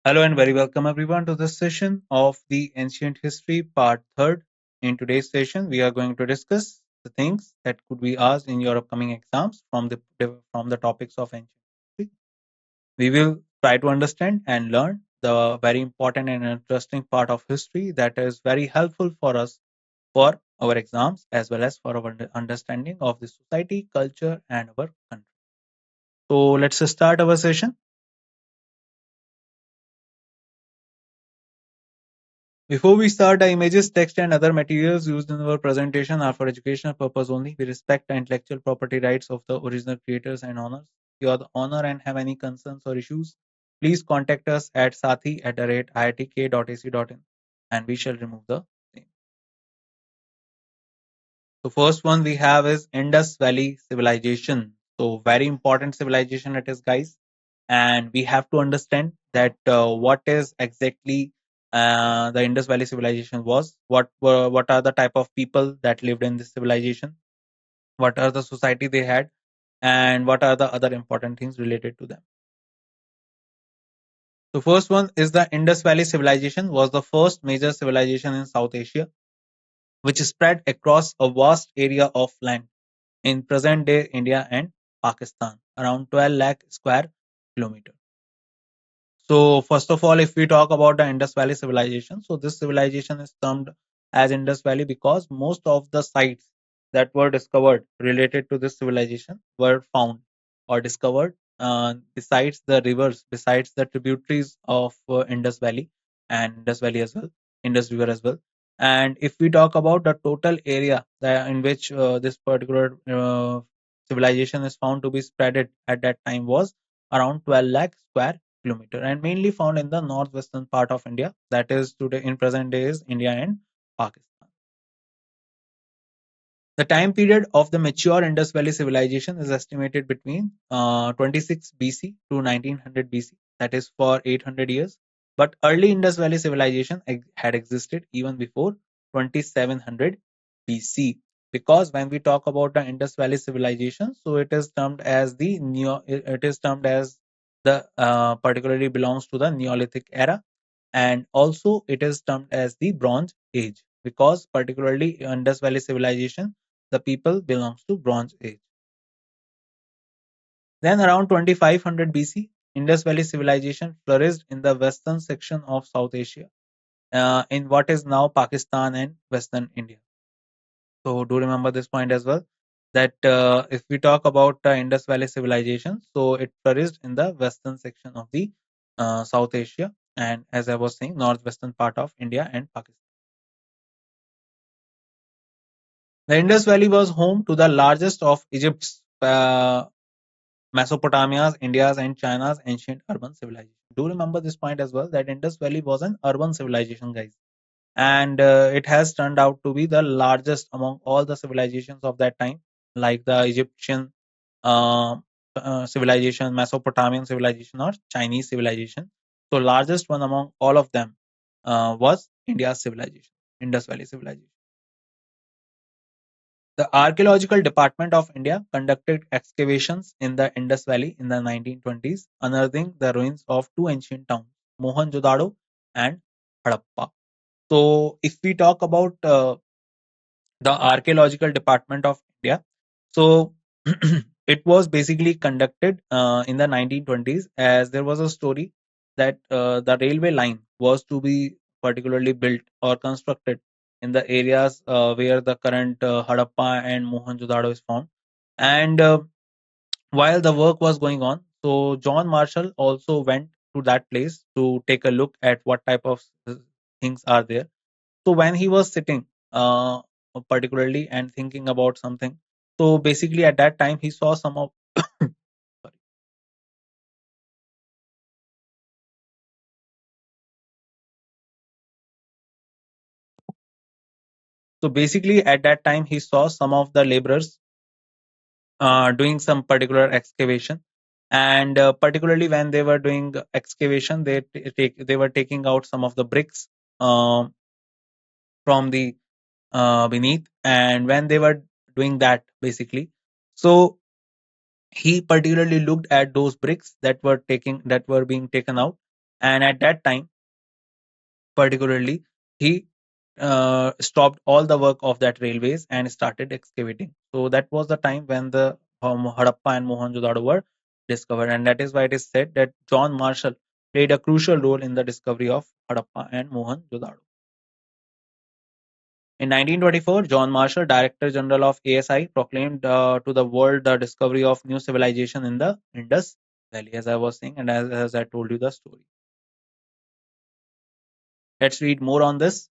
Hello and very welcome everyone to this session of the Ancient History Part 3rd. In today's session, we are going to discuss the things that could be asked in your upcoming exams from the topics of ancient history. We will try to understand and learn the very important and interesting part of history that is very helpful for us for our exams as well as for our understanding of the society, culture, and our country. So let's start our session. Before we start, the images, text, and other materials used in our presentation are for educational purpose only. We respect the intellectual property rights of the original creators and owners. If you are the owner and have any concerns or issues, please contact us at sathi@iitk.ac.in and we shall remove the same. So first one we have is Indus Valley Civilization. So very important civilization it is, guys. And we have to understand that what is exactly the Indus Valley civilization was, what are the type of people that lived in this civilization, what are the society they had, and what are the other important things related to them. So first one is the Indus Valley civilization was the first major civilization in South Asia, which spread across a vast area of land in present day India and Pakistan, around 12 lakh square kilometers. So first of all, if we talk about the Indus Valley civilization, so this civilization is termed as Indus Valley because most of the sites that were discovered related to this civilization were found or discovered besides the rivers, besides the tributaries of Indus Valley and Indus Valley as well, Indus River as well. And if we talk about the total area in which this particular civilization is found to be spreaded at that time was around 12 lakh square kilometer and mainly found in the northwestern part of India, that is today in present days India and Pakistan. The time period of the mature Indus Valley civilization is estimated between 26 BC to 1900 BC, that is for 800 years. But early Indus Valley civilization had existed even before 2700 BC. Because when we talk about the Indus Valley civilization, so it is termed as the particularly belongs to the Neolithic era, and also it is termed as the Bronze Age because particularly Indus Valley civilization, the people belongs to Bronze Age. Then around 2500 BC, Indus Valley civilization flourished in the western section of South Asia, in what is now Pakistan and Western India. So do remember this point as well, that if we talk about Indus Valley civilization, so it flourished in the western section of the South Asia, and as I was saying, northwestern part of India and Pakistan. The Indus Valley was home to the largest of Egypt's, Mesopotamia's, India's, and China's ancient urban civilization. Do remember this point as well, that Indus Valley was an urban civilization, guys. And it has turned out to be the largest among all the civilizations of that time, like the Egyptian uh, civilization, Mesopotamian civilization, or Chinese civilization. So largest one among all of them was India's civilization, Indus Valley civilization. The Archaeological Department of India conducted excavations in the Indus Valley in the 1920s, unearthing the ruins of two ancient towns, Mohenjo-daro and Harappa. So, if we talk about the Archaeological Department of India, so it was basically conducted in the 1920s, as there was a story that the railway line was to be particularly built or constructed in the areas where the current Harappa and Mohenjo-daro is found. And while the work was going on, so John Marshall also went to that place to take a look at what type of things are there. So when he was sitting particularly and thinking about something, so basically at that time he saw some of sorry. So basically at that time he saw some of the laborers doing some particular excavation, and particularly when they were doing excavation, they were taking out some of the bricks um, from the beneath, and when they were doing that basically, so he particularly looked at those bricks that were being taken out, And at that time, particularly, he stopped all the work of that railways and started excavating. So that was the time when the Harappa and Mohenjo-daro were discovered, and that is why it is said that John Marshall played a crucial role in the discovery of Harappa and Mohenjo-daro. In 1924, John Marshall, Director General of ASI, proclaimed to the world the discovery of new civilization in the Indus Valley, as I was saying, and as I told you the story. Let's read more on this.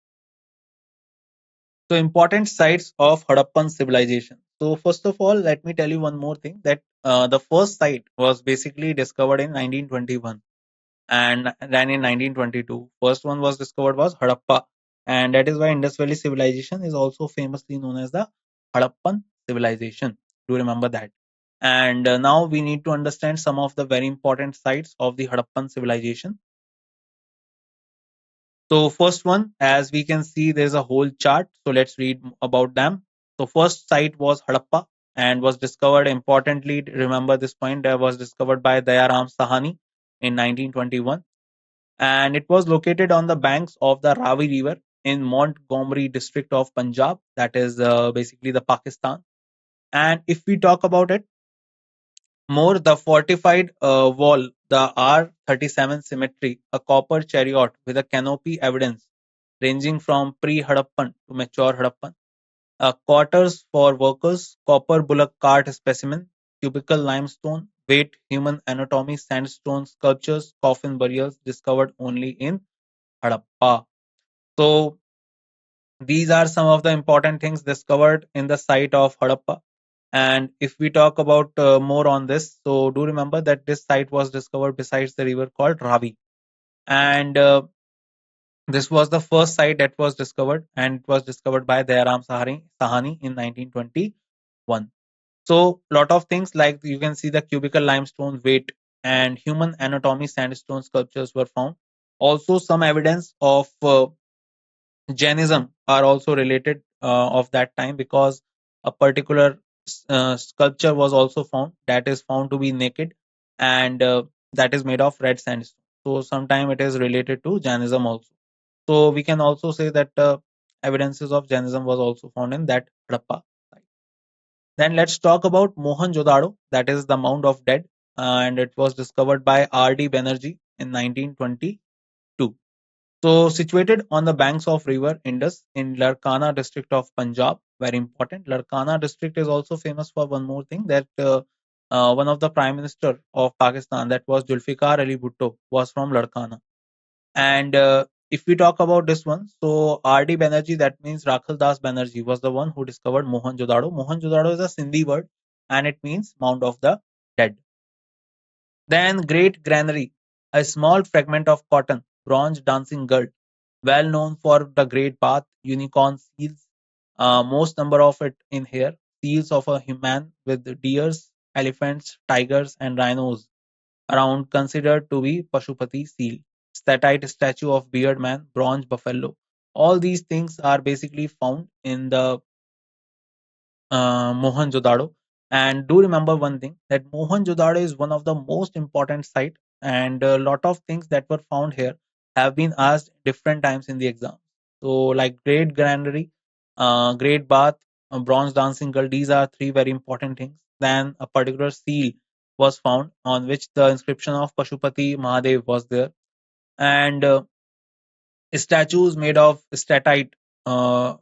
So, important sites of Harappan civilization. So, first of all, let me tell you one more thing that the first site was basically discovered in 1921, and then in 1922, first one was discovered was Harappa, and that is why Indus Valley civilization is also famously known as the Harappan civilization. Do remember that. And now we need to understand some of the very important sites of the Harappan civilization. So first one, as we can see, there's a whole chart. So let's read about them. So first site was Harappa and was discovered, importantly, remember this point, that was discovered by Dayaram Sahani in 1921. And it was located on the banks of the Ravi River in Montgomery district of Punjab, that is basically the Pakistan. And if we talk about it more, the fortified wall, the R37 cemetery, a copper chariot with a canopy evidence ranging from pre-Harappan to mature Harappan, quarters for workers, copper bullock cart specimen, cubical limestone, weight, human anatomy, sandstone sculptures, coffin burials discovered only in Harappa. So these are some of the important things discovered in the site of Harappa. And if we talk about more on this, so do remember that this site was discovered besides the river called Ravi. And this was the first site that was discovered, and it was discovered by Dayaram Sahani in 1921. So, lot of things like you can see the cubical limestone weight and human anatomy sandstone sculptures were found. Also, some evidence of Jainism are also related of that time, because a particular sculpture was also found that is found to be naked, and that is made of red sandstone. So, sometime it is related to Jainism also. So we can also say that evidences of Jainism was also found in that Harappa site. Then let's talk about Mohenjo-daro, that is the Mound of Dead, and it was discovered by R.D. Banerjee in 1922. So situated on the banks of river Indus in Larkana district of Punjab, very important. Larkana district is also famous for one more thing, that one of the prime minister of Pakistan, that was Zulfikar Ali Bhutto, was from Larkana. And if we talk about this one, so R.D. Banerjee, that means Rakhal Das Banerjee, was the one who discovered Mohenjo-daro. Mohenjo-daro is a Sindhi word and it means Mound of the Dead. Then Great Granary, a small fragment of cotton, bronze dancing girl, well known for the Great Bath, unicorn seals, most number of it in here, seals of a human with deers, elephants, tigers, and rhinos around, considered to be Pashupati seal, statite statue of beard man, bronze buffalo. All these things are basically found in the Mohenjo-daro. And do remember one thing, that Mohenjo-daro is one of the most important site, and a lot of things that were found here have been asked different times in the exam. So like Great Granary, Great Bath, Bronze Dancing Girl, these are three very important things. Then a particular seal was found on which the inscription of Pashupati Mahadev was there, and statues made of statite uh,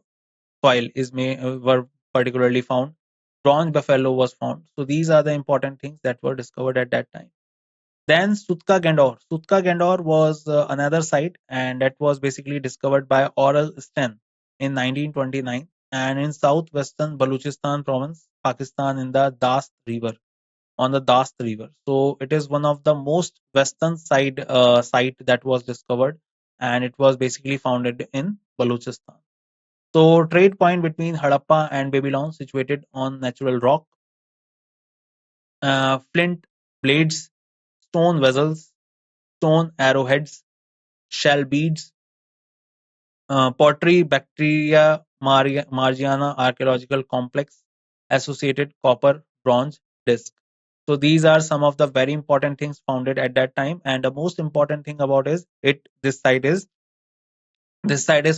soil were particularly found. Bronze buffalo was found. So these are the important things that were discovered at that time. Then Sutka Gandor. Sutka Gandor was another site, and that was basically discovered by Oral Sten in 1929, and in southwestern Baluchistan province, Pakistan, in the Dast River, on the Dast River. So it is one of the most western site that was discovered, and it was basically founded in Baluchistan. So trade point between Harappa and Babylon, situated on natural rock, flint blades, stone vessels, stone arrowheads, shell beads, pottery, bacteria, Margiana archaeological complex, associated copper, bronze disc. So these are some of the very important things founded at that time. And the most important thing about is it this site is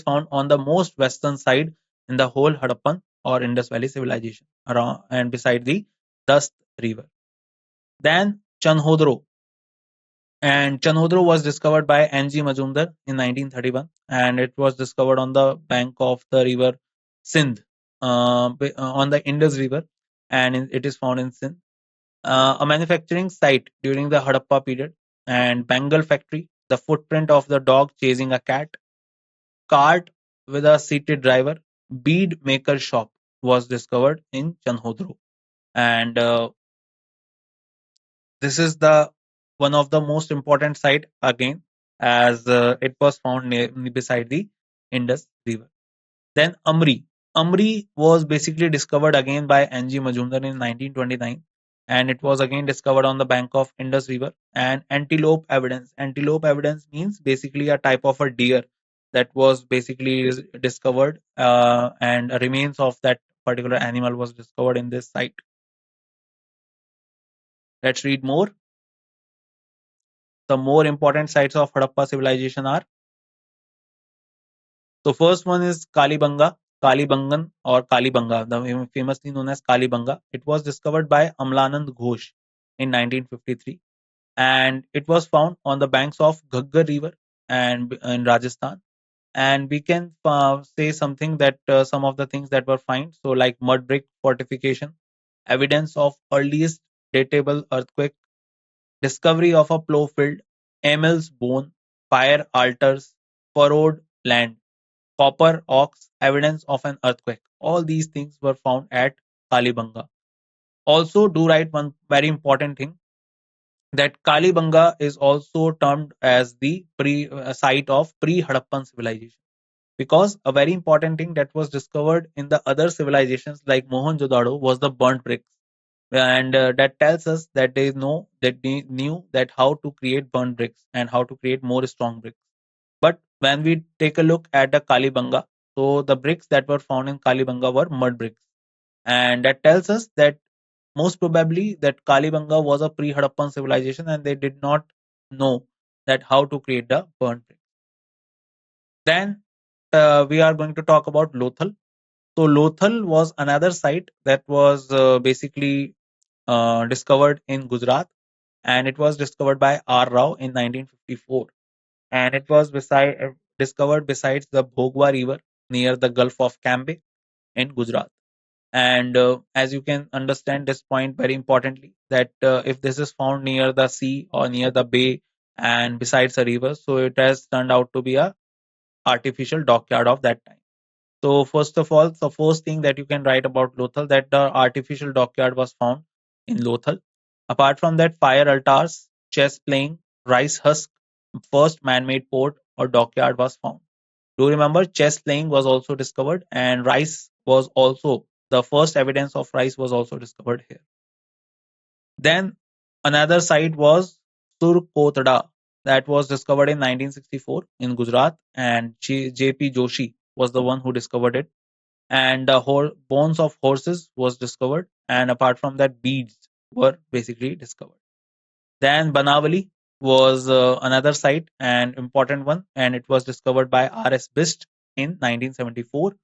found on the most western side in the whole Harappan or Indus Valley civilization around and beside the Dust River. Then Chanhodro. And Chanhodro was discovered by N.G. Majumdar in 1931, and it was discovered on the bank of the river Sindh, on the Indus River, and it is found in Sindh. A manufacturing site during the Harappa period, and Bengal factory, the footprint of the dog chasing a cat, cart with a seated driver, bead maker shop was discovered in Chanhodro. And this is the one of the most important site again, as it was found beside the Indus River. Then Amri. Amri was basically discovered again by N.G. Majumdar in 1929, and it was again discovered on the bank of Indus River. And antelope evidence. Antelope evidence means basically a type of a deer that was basically discovered, and remains of that particular animal was discovered in this site. Let's read more. The more important sites of Harappa civilization are. So first one is Kalibanga, Kalibangan or Kalibanga, the famously known as Kalibanga. It was discovered by Amlanand Ghosh in 1953, and it was found on the banks of Ghaggar River and in Rajasthan. And we can say something that some of the things that were found, so like mud brick fortification, evidence of earliest datable earthquake, discovery of a plough field, Emel's bone, fire altars, furrowed land, copper ox, evidence of an earthquake. All these things were found at Kalibanga. Also, do write one very important thing, that Kalibanga is also termed as the site of pre-Harappan civilization, because a very important thing that was discovered in the other civilizations like Mohenjo-daro was the burnt bricks, and that tells us that they knew that how to create burnt bricks and how to create more strong bricks. But when we take a look at the Kalibanga, so the bricks that were found in Kalibanga were mud bricks, and that tells us that most probably that Kalibanga was a pre-Harappan civilization, and they did not know that how to create the burnt bricks. Then we are going to talk about Lothal. So Lothal was another site that was basically discovered in Gujarat, and it was discovered by R. Rao in 1954, and it was discovered besides the Bhogwa River near the Gulf of Cambay in Gujarat. And as you can understand this point very importantly, that if this is found near the sea or near the bay and besides a river, so it has turned out to be a artificial dockyard of that time. So first of all, the first thing that you can write about Lothal, that the artificial dockyard was found in Lothal. Apart from that, fire altars, chess playing, rice husk, first man-made port or dockyard was found. Do remember, chess playing was also discovered, and rice was also the first evidence of rice was also discovered here. Then another site was Surkotada, that was discovered in 1964 in Gujarat, and J.P. Joshi was the one who discovered it. And the whole bones of horses was discovered, and apart from that, beads were basically discovered. Then Banavali was another site and important one, and it was discovered by R.S. Bist in 1974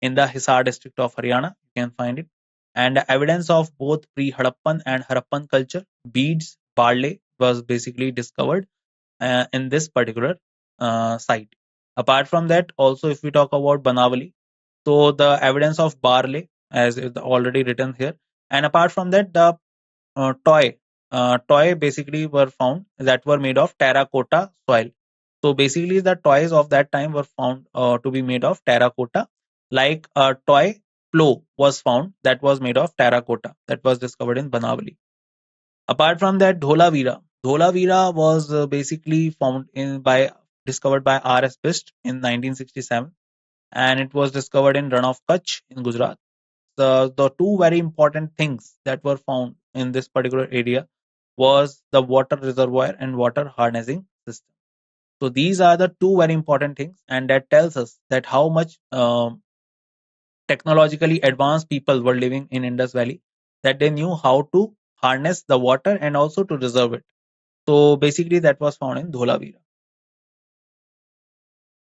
in the Hisar district of Haryana. You can find it. And the evidence of both pre-Harappan and Harappan culture, beads, barley, was basically discovered in this particular site. Apart from that, also if we talk about Banavali, so the evidence of barley, as is already written here, and apart from that, the toy basically were found that were made of terracotta soil. So basically, the toys of that time were found to be made of terracotta. Like a toy plow was found that was made of terracotta, that was discovered in Banavali. Apart from that, Dholavira. Dholavira was basically found in by discovered by R.S. Bist in 1967, and it was discovered in Rann of Kutch in Gujarat. The two very important things that were found in this particular area was the water reservoir and water harnessing system. So these are the two very important things, and that tells us that how much technologically advanced people were living in Indus Valley, that they knew how to harness the water and also to reserve it. So basically that was found in Dholavira.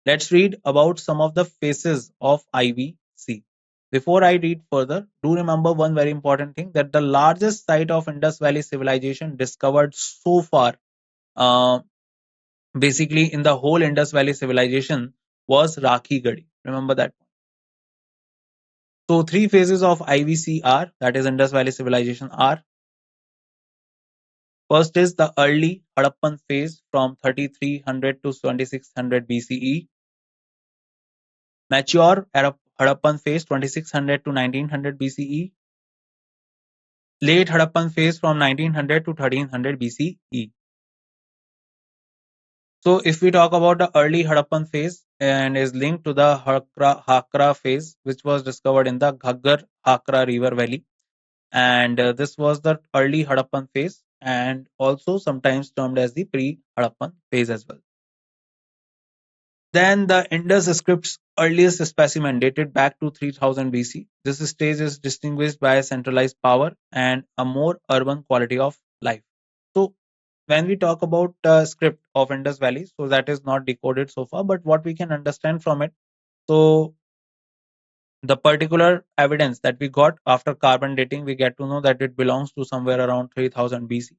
Let's read about some of the phases of IVC. Before I read further, do remember one very important thing, that the largest site of Indus Valley civilization discovered so far, uh, basically in the whole Indus Valley civilization, was Rakhi Gadi. Remember that. So three phases of IVC are, that is Indus Valley civilization, are: first is the early Harappan phase from 3300 to 2600 BCE. Mature Harappan phase 2600 to 1900 BCE. Late Harappan phase from 1900 to 1300 BCE. So if we talk about the early Harappan phase, and is linked to the Hakra phase, which was discovered in the Ghaggar Hakra river valley, and this was the early Harappan phase, and also sometimes termed as the pre-Harappan phase as well. Then the Indus script's earliest specimen dated back to 3000 BC. This stage is distinguished by centralized power and a more urban quality of life. So when we talk about the script of Indus Valley, so that is not decoded so far, but what we can understand from it, so the particular evidence that we got after carbon dating, we get to know that it belongs to somewhere around 3000 BC.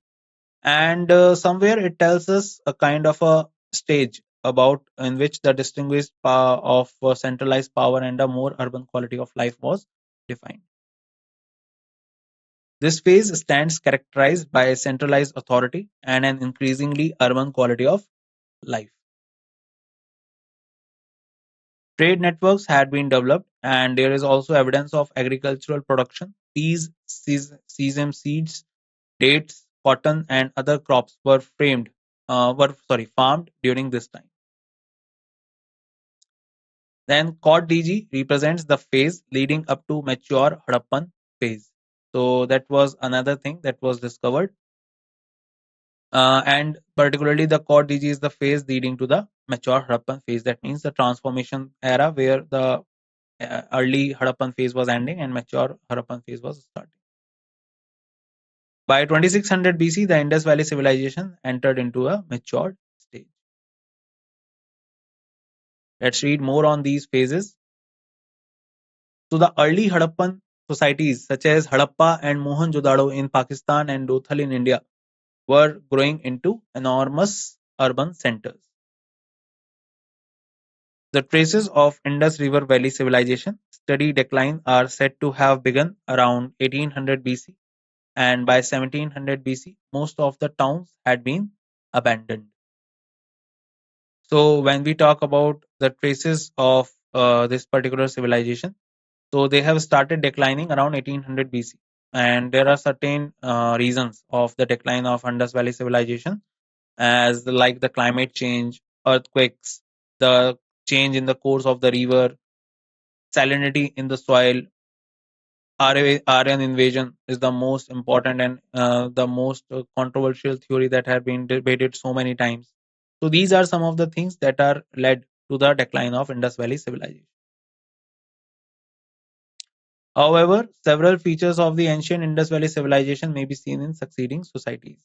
And somewhere it tells us a kind of a stage about in which the distinguished power of centralized power and a more urban quality of life was defined. This phase stands characterized by centralized authority and an increasingly urban quality of life. Trade networks had been developed, and there is also evidence of agricultural production. Peas, sesame seeds, dates, cotton, and other crops were farmed during this time. Then Cod DG represents the phase leading up to mature Harappan phase. So that was another thing that was discovered. And particularly the Cod DG is the phase leading to the mature Harappan phase. That means the transformation era where the early Harappan phase was ending and mature Harappan phase was starting. By 2600 BC, the Indus Valley civilization entered into a matured stage. Let's read more on these phases. So the early Harappan societies such as Harappa and Mohenjo-daro in Pakistan and Lothal in India were growing into enormous urban centers. The traces of Indus River Valley civilization steady decline are said to have begun around 1800 BC, and by 1700 BC, most of the towns had been abandoned. So when we talk about the traces of this particular civilization, so they have started declining around 1800 BC, and there are certain reasons of the decline of Indus Valley civilization, as like the climate change, earthquakes, the change in the course of the river, salinity in the soil. Aryan invasion is the most important and the most controversial theory that have been debated so many times. So these are some of the things that are led to the decline of Indus Valley civilization. However, several features of the ancient Indus Valley civilization may be seen in succeeding societies.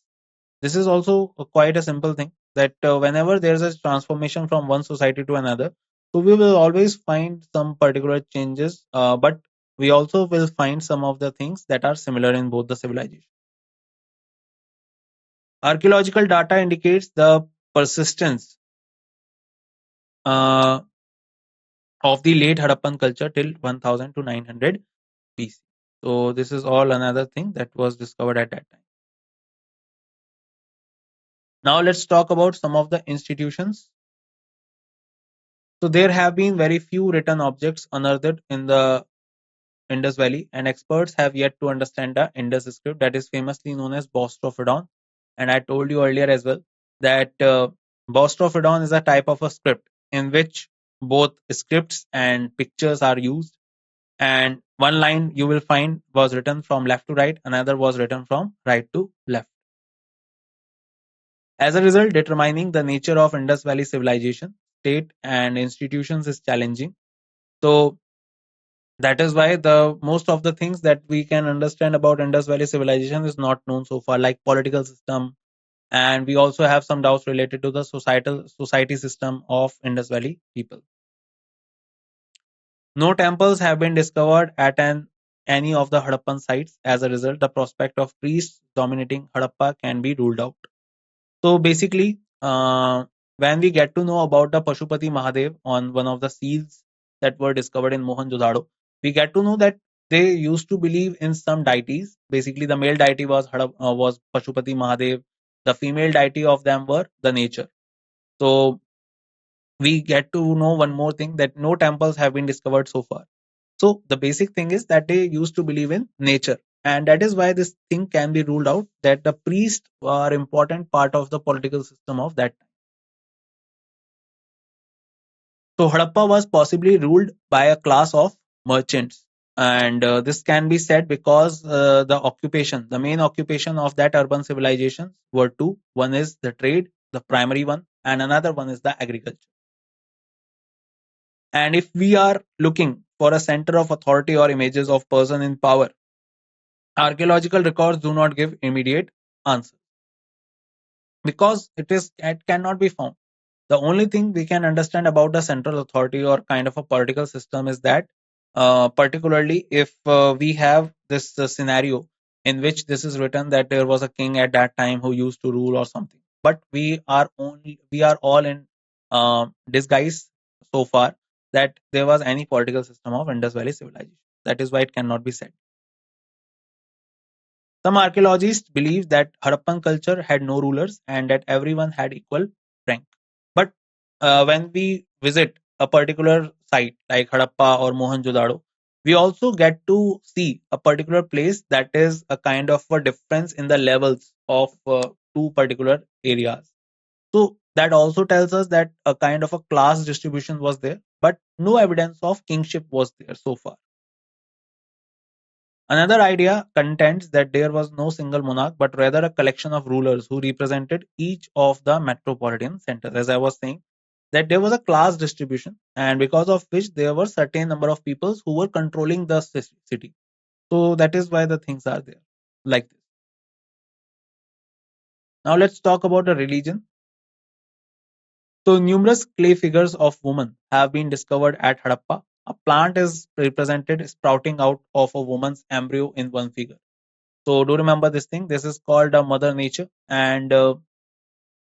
This is also quite a simple thing, that whenever there is a transformation from one society to another, so we will always find some particular changes, but we also will find some of the things that are similar in both the civilizations. Archaeological data indicates the persistence uh, of the late Harappan culture till 1000 to 900 BC. So this is all another thing that was discovered at that time. Now let's talk about some of the institutions. So there have been very few written objects unearthed in the Indus Valley, and experts have yet to understand the Indus script that is famously known as Bostrophodon. And I told you earlier as well that Bostrophodon is a type of a script in which both scripts and pictures are used. And one line you will find was written from left to right, another was written from right to left. As a result, determining the nature of Indus Valley civilization, state, and institutions is challenging. So That is why the most of the things that we can understand about Indus Valley civilization is not known so far, like political system, and we also have some doubts related to the society system of Indus Valley people. No temples have been discovered at any of the Harappan sites. As a result, the prospect of priests dominating Harappa can be ruled out. So basically, when we get to know about the Pashupati Mahadev on one of the seals that were discovered in Mohenjo-daro, we get to know that they used to believe in some deities. Basically, the male deity was Pashupati Mahadev. The female deity of them were the nature. So we get to know one more thing, that no temples have been discovered so far. So the basic thing is that they used to believe in nature. And that is why this thing can be ruled out, that the priests are important part of the political system of that time. So Harappa was possibly ruled by a class of merchants. And this can be said because the main occupation of that urban civilization were two. One is the trade, the primary one, and another one is the agriculture. And if we are looking for a center of authority or images of person in power, archaeological records do not give immediate answer, because it cannot be found. The only thing we can understand about the central authority or kind of a political system is that, particularly if we have this scenario in which this is written that there was a king at that time who used to rule or something, but we are all in disguise so far that there was any political system of Indus Valley civilization. That is why it cannot be said. Some archaeologists believe that Harappan culture had no rulers and that everyone had equal rank. But when we visit a particular site like Harappa or Mohenjo-daro, we also get to see a particular place that is a kind of a difference in the levels of two particular areas. So that also tells us that a kind of a class distribution was there, but no evidence of kingship was there so far. Another idea contends that there was no single monarch, but rather a collection of rulers who represented each of the metropolitan centers. As I was saying, that there was a class distribution, and because of which there were certain number of people who were controlling the city. So that is why the things are there like this. Now let's talk about the religion. So numerous clay figures of women have been discovered at Harappa. A plant is represented sprouting out of a woman's embryo in one figure. So do remember this thing. This is called Mother Nature, and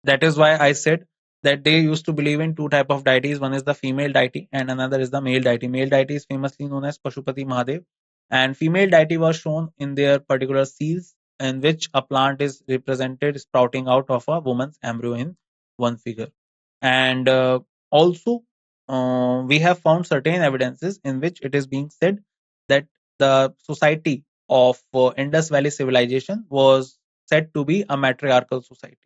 that is why I said that they used to believe in two type of deities. One is the female deity, and another is the male deity. Male deity is famously known as Pashupati Mahadev, and female deity was shown in their particular seals, in which a plant is represented sprouting out of a woman's embryo in one figure. And also, we have found certain evidences in which it is being said that the society of Indus Valley civilization was said to be a matriarchal society.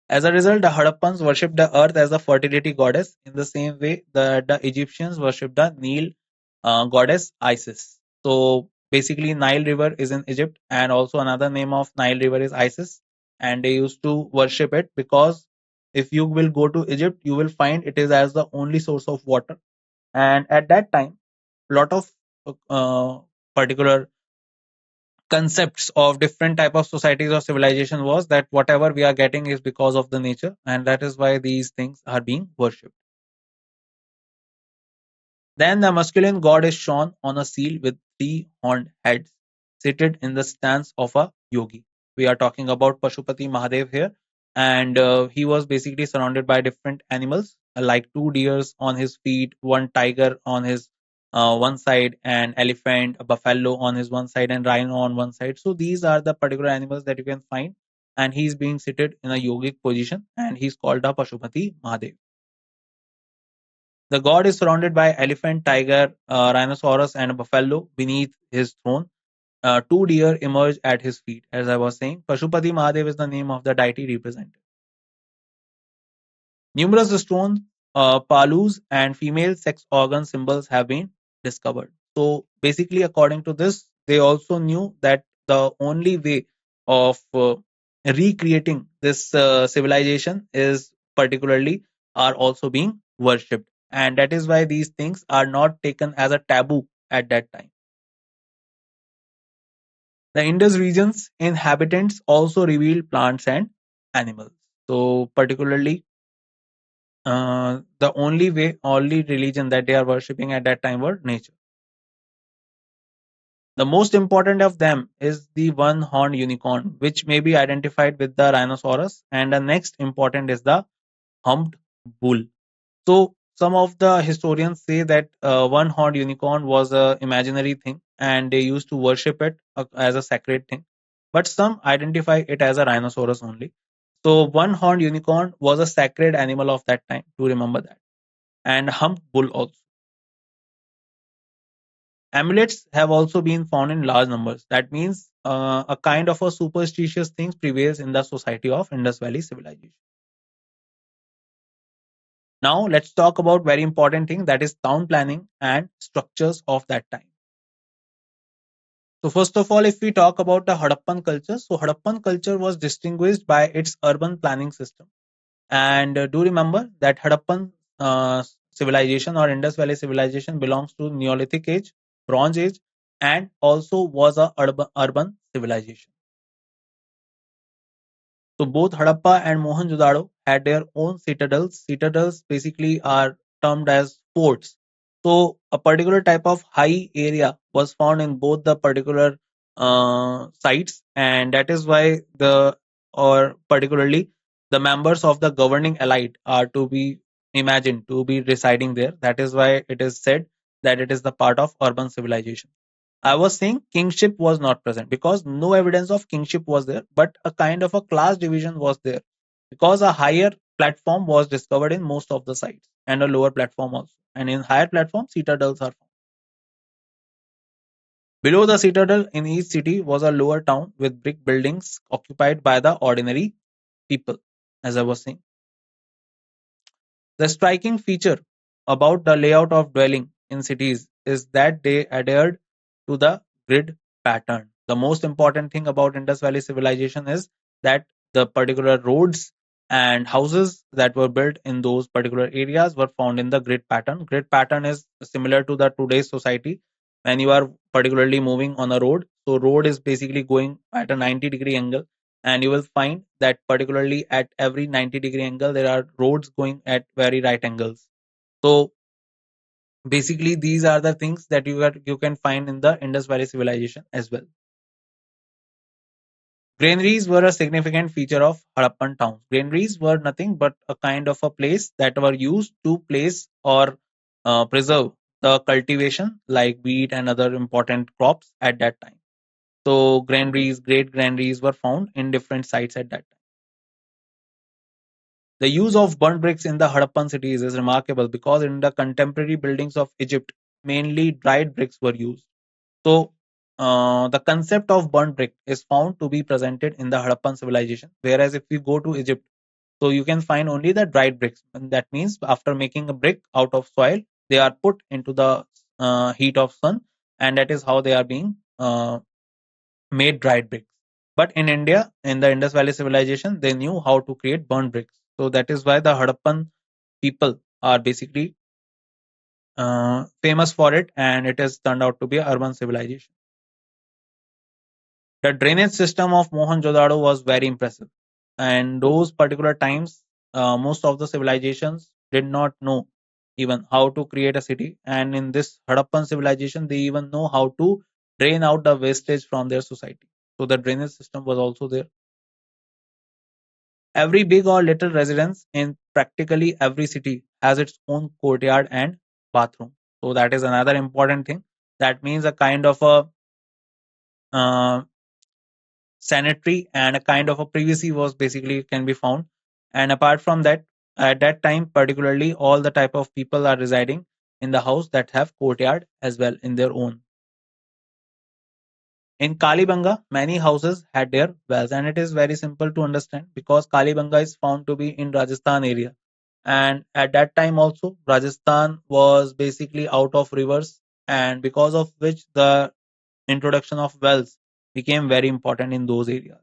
As a result, the Hadappans worshipped the earth as a fertility goddess in the same way that the Egyptians worshipped the Nile goddess Isis. So basically, Nile River is in Egypt, and also another name of Nile River is Isis, and they used to worship it because if you will go to Egypt, you will find it is as the only source of water. And at that time, lot of particular concepts of different type of societies or civilization was that whatever we are getting is because of the nature, and that is why these things are being worshipped. Then the masculine god is shown on a seal with three horned heads, seated in the stance of a yogi. We are talking about Pashupati Mahadev here, and he was basically surrounded by different animals, like two deers on his feet, one tiger on his one side, an elephant, a buffalo on his one side, and rhino on one side. So these are the particular animals that you can find, and he's being seated in a yogic position, and he's called a Pashupati Mahadev. The god is surrounded by elephant, tiger, rhinoceros, and a buffalo beneath his throne. Two deer emerge at his feet. As I was saying, Pashupati Mahadev is the name of the deity represented. Numerous stone palus and female sex organ symbols have been discovered. So basically, according to this, they also knew that the only way of recreating this civilization is particularly are also being worshipped. and that is why these things are not taken as a taboo at that time. The Indus region's inhabitants also revealed plants and animals. So, particularly, the only religion that they are worshipping at that time were nature. The most important of them is the one-horned unicorn, which may be identified with the rhinoceros, and the next important is the humped bull. So some of the historians say that one-horned unicorn was a imaginary thing, and they used to worship it as a sacred thing. But some identify it as a rhinoceros only. So one-horned unicorn was a sacred animal of that time. To remember that, and humped bull also. Amulets have also been found in large numbers. That means a kind of a superstitious thing prevails in the society of Indus Valley civilization. Now let's talk about very important thing, that is town planning and structures of that time. So first of all, if we talk about the Harappan culture, so Harappan culture was distinguished by its urban planning system. And do remember that Harappan civilization or Indus Valley civilization belongs to Neolithic age, Bronze age, and also was a urban civilization. So both Harappa and Mohenjo-daro had their own citadels. Citadels basically are termed as forts. So a particular type of high area was found in both the particular sites, and that is why or particularly the members of the governing elite are to be imagined to be residing there. That is why it is said that it is the part of urban civilization. I was saying kingship was not present because no evidence of kingship was there, but a kind of a class division was there because a higher platform was discovered in most of the sites and a lower platform also. And in higher platform, citadels are found. Below the citadel in each city was a lower town with brick buildings occupied by the ordinary people, as I was saying. The striking feature about the layout of dwelling in cities is that they adhered to the grid pattern. The most important thing about Indus Valley civilization is that the particular roads and houses that were built in those particular areas were found in the grid pattern. Grid pattern is similar to the today's society when you are particularly moving on a road. So road is basically going at a 90-degree angle, and you will find that particularly at every 90-degree angle there are roads going at very right angles. So basically these are the things that you can find in the Indus Valley civilization as well. Granaries were a significant feature of Harappan towns. Granaries were nothing but a kind of a place that were used to place or preserve the cultivation like wheat and other important crops at that time. So granaries, great granaries were found in different sites at that time. The use of burnt bricks in the Harappan cities is remarkable because in the contemporary buildings of Egypt, mainly dried bricks were used. So, the concept of burnt brick is found to be presented in the Harappan civilization, whereas if we go to Egypt, so you can find only the dried bricks. And that means after making a brick out of soil, they are put into the heat of sun, and that is how they are being made dried bricks. But in India, in the Indus Valley civilization, they knew how to create burnt bricks. So that is why the Harappan people are basically famous for it, and it has turned out to be an urban civilization. The drainage system of Mohenjo-daro was very impressive, and those particular times, most of the civilizations did not know even how to create a city, and in this Harappan civilization, they even know how to drain out the wastage from their society. So the drainage system was also there. Every big or little residence in practically every city has its own courtyard and bathroom. So that is another important thing. That means a kind of a uh, sanitary and a kind of a privacy was basically can be found. And apart from that, at that time particularly, all the type of people are residing in the house that have courtyard as well in their own. In Kalibanga, many houses had their wells, and it is very simple to understand because Kalibanga is found to be in Rajasthan area. And at that time also, Rajasthan was basically out of rivers, and because of which the introduction of wells became very important in those areas.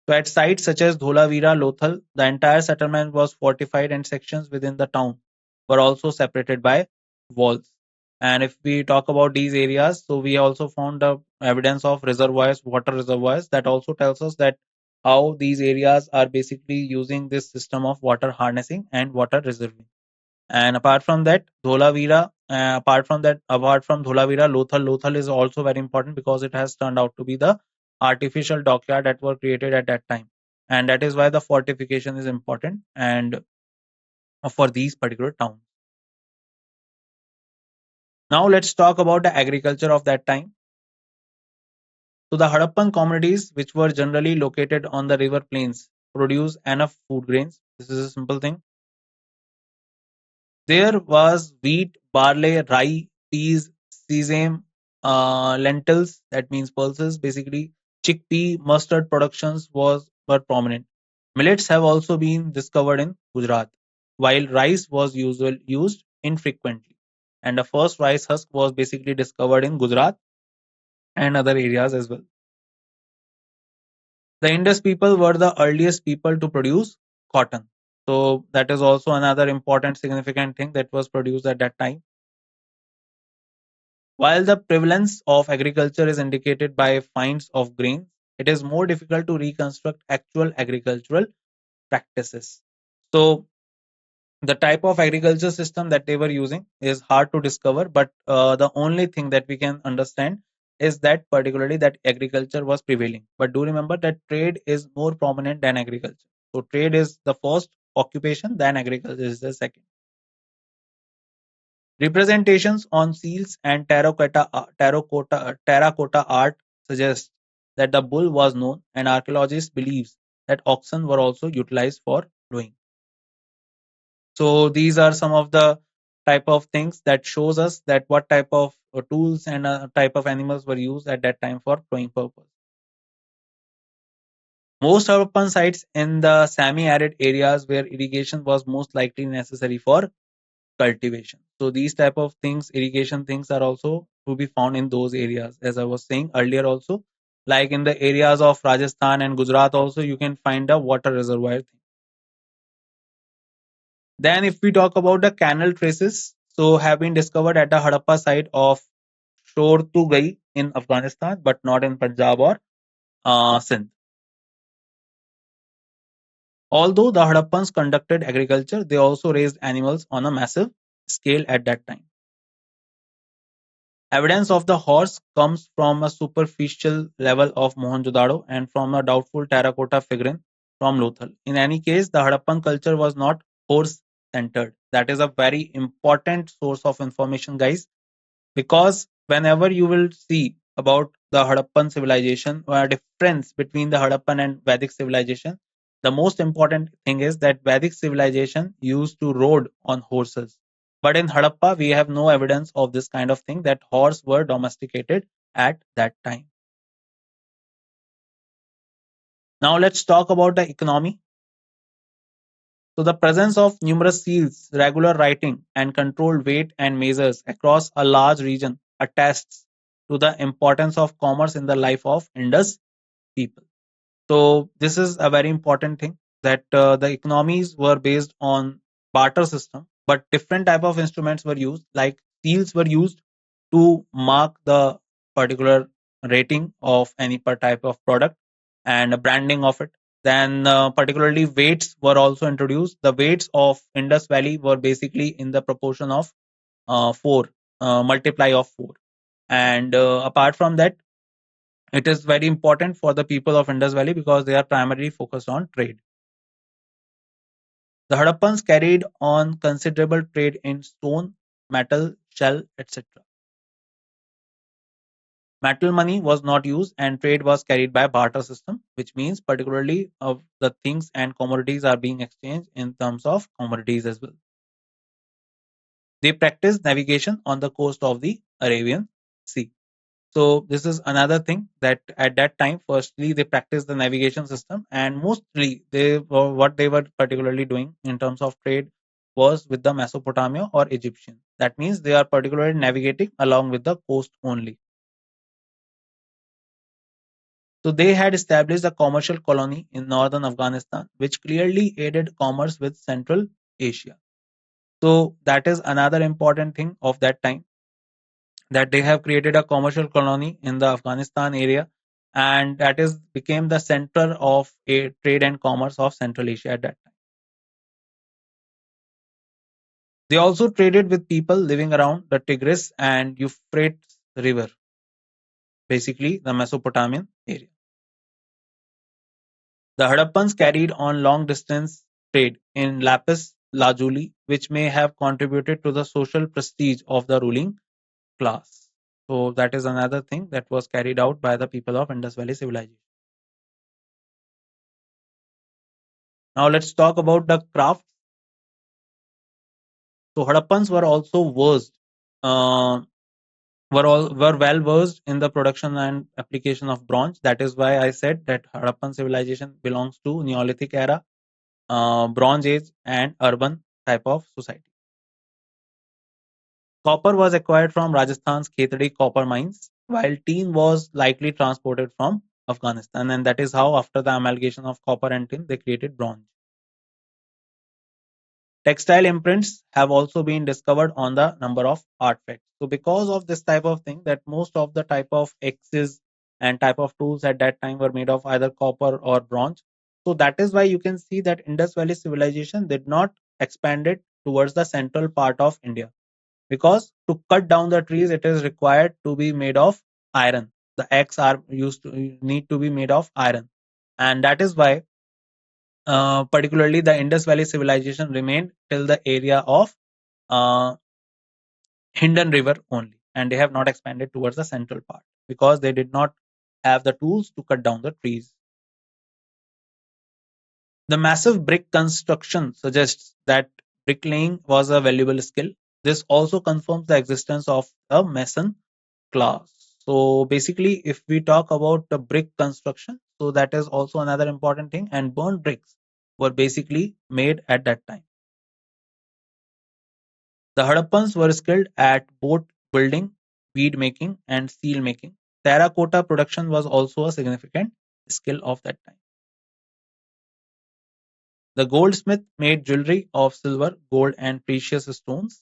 So at sites such as Dholavira, Lothal, the entire settlement was fortified and sections within the town were also separated by walls. And if we talk about these areas, so we also found the evidence of reservoirs, water reservoirs, that also tells us that how these areas are basically using this system of water harnessing and water reserving. And apart from Dholavira, Lothal is also very important because it has turned out to be the artificial dockyard that were created at that time. And that is why the fortification is important and for these particular towns. Now let's talk about the agriculture of that time. So the Harappan communities, which were generally located on the river plains, produce enough food grains. This is a simple thing. There was wheat, barley, rye, peas, sesame, lentils, that means pulses, basically chickpea, mustard productions were prominent. Millets have also been discovered in Gujarat, while rice was used infrequently. And the first rice husk was basically discovered in Gujarat and other areas as well. The Indus people were the earliest people to produce cotton. So that is also another important significant thing that was produced at that time. While the prevalence of agriculture is indicated by finds of grains, it is more difficult to reconstruct actual agricultural practices. So the type of agriculture system that they were using is hard to discover, but the only thing that we can understand is that particularly that agriculture was prevailing. But do remember that trade is more prominent than agriculture. So trade is the first occupation, then agriculture is the second. Representations on seals and terracotta art suggest that the bull was known, and archaeologists believe that oxen were also utilized for plowing. So these are some of the type of things that shows us that what type of tools and type of animals were used at that time for plowing purpose. Most urban sites in the semi-arid areas where irrigation was most likely necessary for cultivation. So these type of things, irrigation things, are also to be found in those areas. As I was saying earlier also, like in the areas of Rajasthan and Gujarat also, you can find a water reservoir thing. Then if we talk about the canal traces, so have been discovered at the Harappa site of Shore to Gai in Afghanistan, but not in Punjab or Sindh. Although the Harappans conducted agriculture, they also raised animals on a massive scale at that time. Evidence of the horse comes from a superficial level of Mohenjo-daro and from a doubtful terracotta figurine from Lothal. In any case, the Harappan culture was not horse-centered. That is a very important source of information, guys, because whenever you will see about the Harappan civilization or a difference between the Harappan and Vedic civilization, the most important thing is that Vedic civilization used to rode on horses. But in Harappa, we have no evidence of this kind of thing, that horse were domesticated at that time. Now let's talk about the economy. So the presence of numerous seals, regular writing, and controlled weight and measures across a large region attests to the importance of commerce in the life of Indus people. So this is a very important thing, that the economies were based on barter system, but different type of instruments were used. Like seals were used to mark the particular rating of any per type of product and branding of it. Then particularly weights were also introduced. The weights of Indus Valley were basically in the proportion of 4, multiply of 4. And apart from that, it is very important for the people of Indus Valley because they are primarily focused on trade. The Hadappans carried on considerable trade in stone, metal, shell, etc. Metal money was not used and trade was carried by barter system, which means particularly of the things and commodities are being exchanged in terms of commodities as well. They practiced navigation on the coast of the Arabian Sea. So this is another thing, that at that time, firstly, they practiced the navigation system, and mostly what they were particularly doing in terms of trade was with the Mesopotamia or Egyptian. That means they are particularly navigating along with the coast only. So they had established a commercial colony in northern Afghanistan, which clearly aided commerce with Central Asia. So that is another important thing of that time, that they have created a commercial colony in the Afghanistan area, and that is became the center of a trade and commerce of Central Asia at that time. They also traded with people living around the Tigris and Euphrates River, basically the Mesopotamian area. The Hadappans carried on long distance trade in lapis lazuli, which may have contributed to the social prestige of the ruling class. So that is another thing that was carried out by the people of Indus Valley civilization. Now let's talk about the crafts. So Hadappans were also versed, uh, were well versed in the production and application of bronze. That is why I said that Harappan civilization belongs to Neolithic era, Bronze Age, and urban type of society. Copper was acquired from Rajasthan's Khetri copper mines, while tin was likely transported from Afghanistan, and that is how, after the amalgamation of copper and tin, they created bronze. Textile imprints have also been discovered on the number of artifacts. So because of this type of thing, that most of the type of axes and type of tools at that time were made of either copper or bronze. So that is why you can see that Indus Valley civilization did not expand it towards the central part of India, because to cut down the trees it is required to be made of iron. The axe are used to need to be made of iron, and that is why particularly the Indus Valley civilization remained till the area of uh, Hindon River only, and they have not expanded towards the central part because they did not have the tools to cut down the trees. The massive brick construction suggests that bricklaying was a valuable skill. This also confirms the existence of a mason class. So basically, if we talk about the brick construction, so that is also another important thing, and burnt bricks were basically made at that time. The Hadappans were skilled at boat building, bead making, and seal making. Terracotta production was also a significant skill of that time. The goldsmith made jewelry of silver, gold, and precious stones,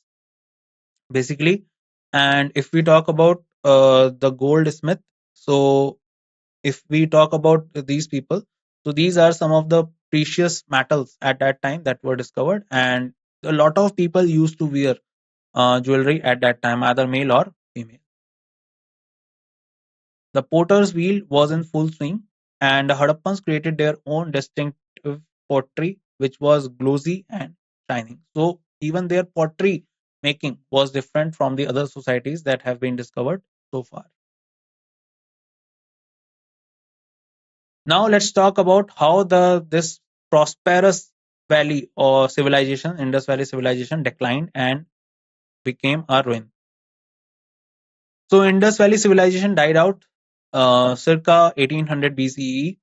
basically. And if we talk about the goldsmith, so if we talk about these people, so these are some of the precious metals at that time that were discovered, and a lot of people used to wear jewelry at that time, either male or female. The potter's wheel was in full swing, and the Hadappans created their own distinctive pottery, which was glossy and shining. So even their pottery making was different from the other societies that have been discovered so far. Now let's talk about how the this prosperous valley or civilization, Indus Valley civilization, declined and became a ruin. So Indus Valley civilization died out circa 1800 BCE,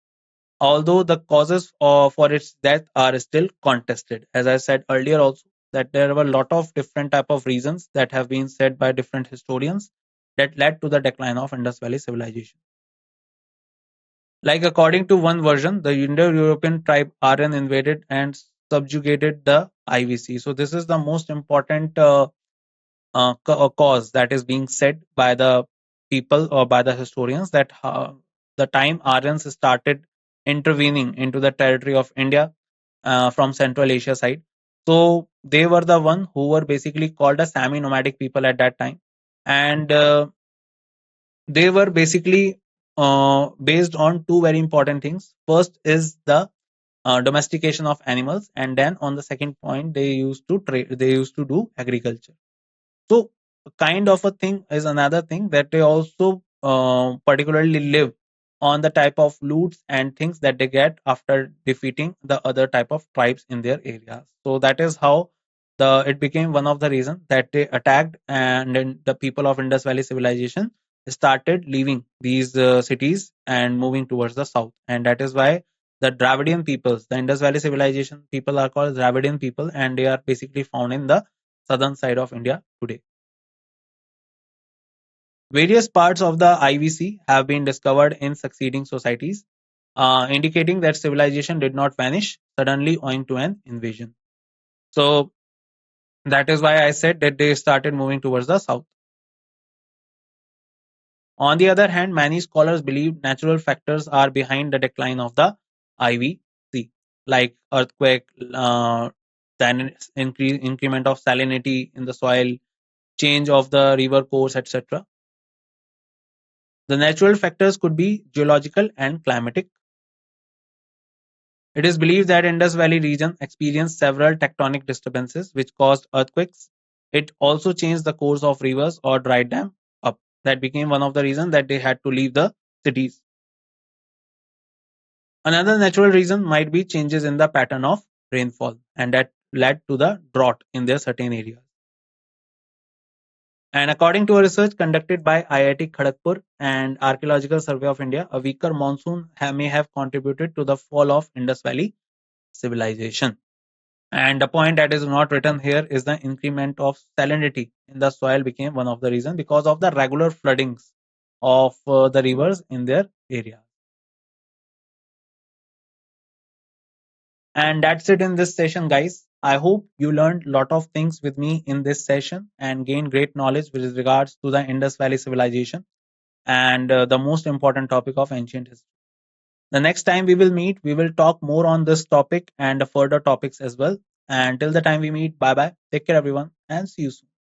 although the causes for its death are still contested. As I said earlier also, that there were a lot of different type of reasons that have been said by different historians that led to the decline of Indus Valley civilization. Like according to one version, the Indo-European tribe Aryan invaded and subjugated the IVC. So this is the most important cause that is being said by the people or by the historians, that the time Aryans started intervening into the territory of India from Central Asia side. So they were the one who were basically called as semi-nomadic people at that time, and they were basically based on two very important things. First is the domestication of animals, and then on the second point, they used to trade. They used to do agriculture. So kind of a thing is another thing, that they also particularly live on the type of loots and things that they get after defeating the other type of tribes in their areas. So that is how the it became one of the reasons that they attacked, and then the people of Indus Valley civilization started leaving these cities and moving towards the south, and that is why the Dravidian peoples, the Indus Valley civilization people, are called Dravidian people, and they are basically found in the southern side of India today. Various parts of the IVC have been discovered in succeeding societies, indicating that civilization did not vanish suddenly owing to an invasion. So that is why I said that they started moving towards the south. On the other hand, many scholars believe natural factors are behind the decline of the IVC, like earthquake, then increment of salinity in the soil, change of the river course, etc. The natural factors could be geological and climatic. It is believed that Indus Valley region experienced several tectonic disturbances which caused earthquakes. It also changed the course of rivers or dried them up. That became one of the reasons that they had to leave the cities. Another natural reason might be changes in the pattern of rainfall, and that led to the drought in their certain areas. And according to a research conducted by IIT Kharagpur and Archaeological Survey of India, a weaker monsoon may have contributed to the fall of Indus Valley civilization. And the point that is not written here is the increment of salinity in the soil became one of the reasons because of the regular floodings of the rivers in their area. And that's it in this session, guys. I hope you learned a lot of things with me in this session and gained great knowledge with regards to the Indus Valley civilization and the most important topic of ancient history. The next time we will meet, we will talk more on this topic and further topics as well. And till the time we meet, bye bye. Take care, everyone, and see you soon.